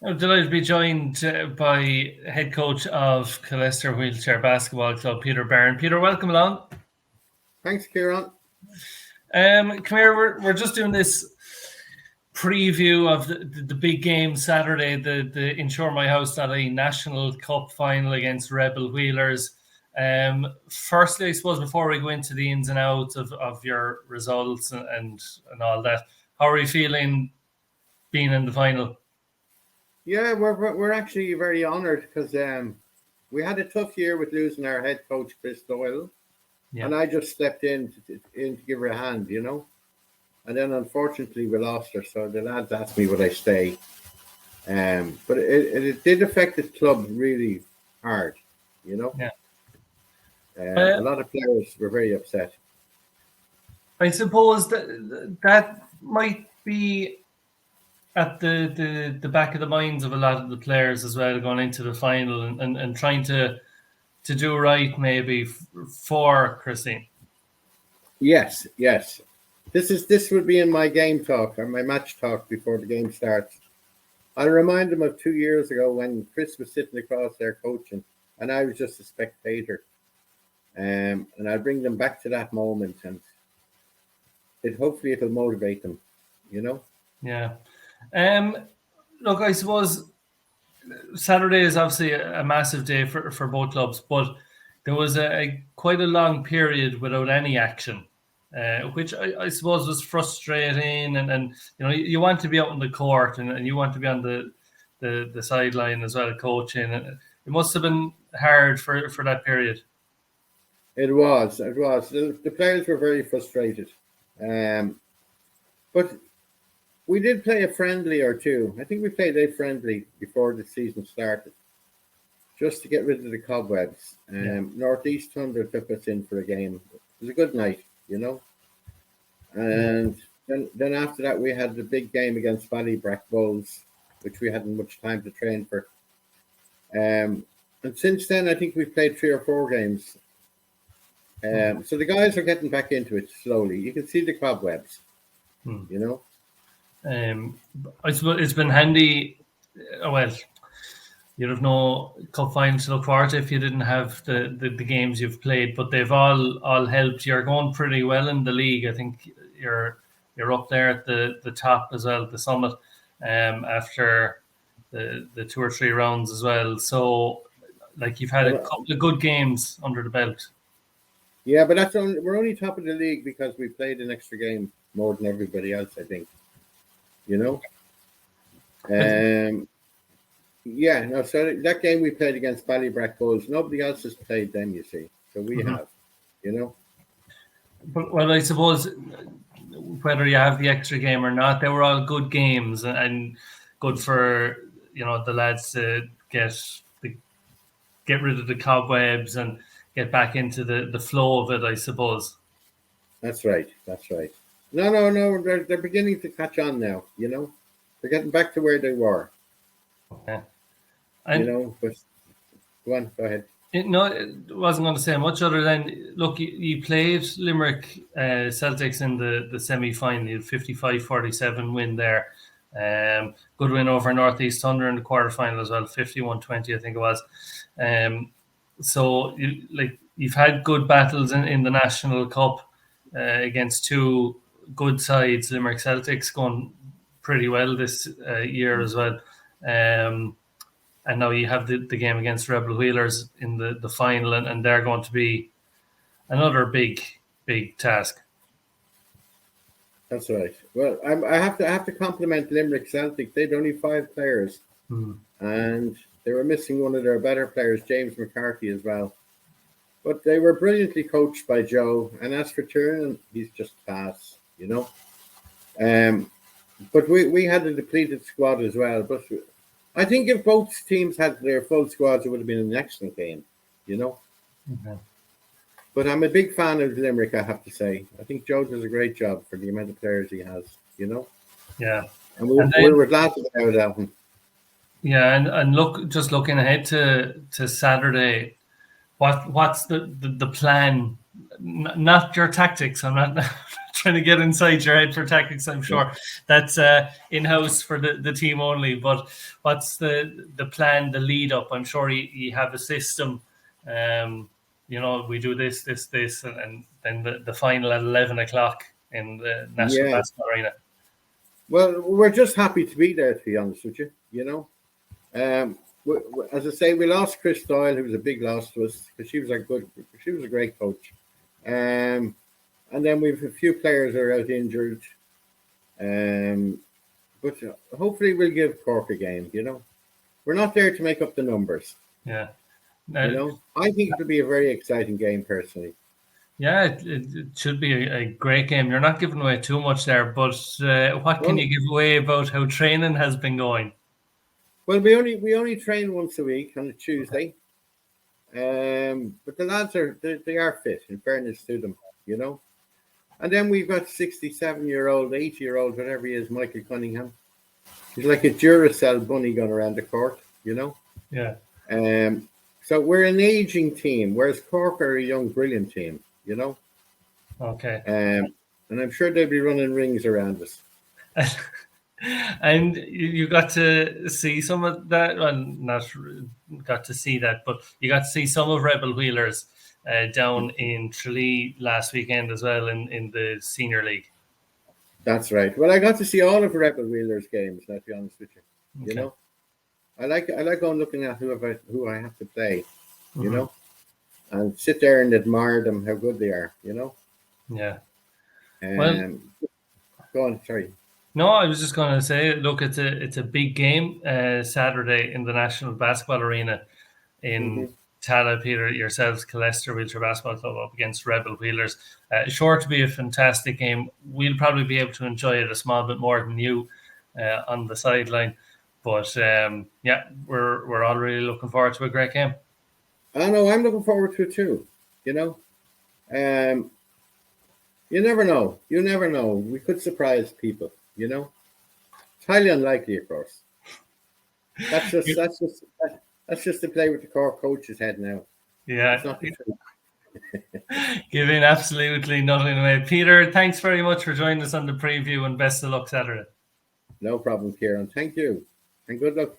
I'm delighted to be joined by head coach of Killester Wheelchair Basketball Club, Peter Barron. Peter, welcome along. Thanks, Kieran. Come here, we're just doing this preview of the big game Saturday, the Insure My House.ie National Cup final against Rebel Wheelers. Firstly, I suppose before we go into the ins and outs of your results and all that, how are you feeling being in the final? Yeah, we're actually very honoured because we had a tough year with losing our head coach, Chris Doyle. Yeah. And I just stepped in to give her a hand, And then unfortunately we lost her, so the lads asked me would I stay. But it did affect the club really hard, Yeah. A lot of players were very upset. I suppose that might be at the back of the minds of a lot of the players as well, going into the final and trying to do right maybe for Christine. Yes. This would be in my game talk or my match talk before the game starts. I remind them of 2 years ago when Chris was sitting across there coaching and I was just a spectator. And I bring them back to that moment, and hopefully it'll motivate them, Yeah. Look, I suppose Saturday is obviously a massive day for both clubs, but there was quite a long period without any action, which I suppose was frustrating. And you want to be out on the court and you want to be on the sideline as well, coaching. It must have been hard for that period. It was. The players were very frustrated. But we did play a friendly or two. I think we played a friendly before the season started, just to get rid of the cobwebs. Northeast Thunder took us in for a game. It was a good night, And then after that, we had the big game against Ballybrack Bulls, which we hadn't much time to train for. And since then, I think we've played 3 or 4 games. So the guys are getting back into it slowly. You can see the cobwebs, I suppose it's been handy. Well, you'd have no cup final to look forward to if you didn't have the games you've played, but they've all helped. You're going pretty well in the league. I think you're up there at the top as well, the summit, after the 2 or 3 rounds as well. So, like, you've had a couple of good games under the belt. Yeah, but we're only top of the league because we played an extra game more than everybody else, I think. So that game we played against Ballybrack Bulls, nobody else has played them, you see. So we have, But, well, I suppose whether you have the extra game or not, they were all good games and good for, the lads to get rid of the cobwebs and get back into the flow of it, I suppose. That's right. No. They're beginning to catch on now, They're getting back to where they were. Okay. But go ahead. It wasn't going to say much other than, look, you played Limerick Celtics in the semi-final. You had 55-47 win there. Good win over Northeast Thunder in the quarterfinal as well, 51-20, I think it was. So you've had good battles in the National Cup against 2 good sides. Limerick Celtics going pretty well this year as well. And now you have the game against Rebel Wheelers in the final, and they're going to be another big task. That's right. Well, I have to compliment Limerick Celtic. They'd only 5 players, and they were missing one of their better players, James McCarthy, as well. But they were brilliantly coached by Joe. And as for Tiernan, he's just class, But we had a depleted squad as well. But I think if both teams had their full squads, it would have been an excellent game, Okay. But I'm a big fan of Limerick, I have to say. I think Joe does a great job for the amount of players he has, Yeah. And we were glad to get out of that one. Yeah, and looking ahead to Saturday, what's the plan not your tactics. I'm not trying to get inside your head for tactics. I'm sure that's in-house for the team only. But what's the plan, the lead up? I'm sure you have a system. We do this, and then the final at 11 o'clock in the National Basketball Arena. Well, we're just happy to be there, to be honest with you. As I say, we lost Chris Doyle, who was a big loss to us because she was a great coach. And then we've a few players are out injured. But hopefully we'll give Cork a game. We're not there to make up the numbers. Yeah. I think it'll be a very exciting game personally. Yeah, it should be a great game. You're not giving away too much there, but what can you give away about how training has been going? Well, we only train once a week on a Tuesday, but the lads they are fit. In fairness to them, And then we've got 67-year-old, 80-year-old, whatever he is, Michael Cunningham. He's like a Duracell bunny going around the court, Yeah. So we're an aging team, whereas Cork are a young, brilliant team, Okay. And I'm sure they'll be running rings around us. And you got to see some of that. Well, not got to see that, but you got to see some of Rebel Wheelers down in Tralee last weekend as well in the Senior League. That's right. Well, I got to see all of Rebel Wheelers games. To be honest with you, Okay. I like going looking at who I have to play, and sit there and admire them, how good they are, Yeah. Well, go on. Sorry. No, I was just going to say, look, it's a big game Saturday in the National Basketball Arena in Tala. Peter, yourselves, Killester Wheelchair Basketball Club up against Rebel Wheelers. Sure to be a fantastic game. We'll probably be able to enjoy it a small bit more than you on the sideline. But we're all really looking forward to a great game. I know, I'm looking forward to it too. You never know. You never know. We could surprise people. It's highly unlikely, of course. That's just to play with the Cork coach's head now. Yeah. Giving absolutely nothing away. Peter, thanks very much for joining us on the preview, and best of luck Saturday. No problem, Kieran. Thank you. And good luck.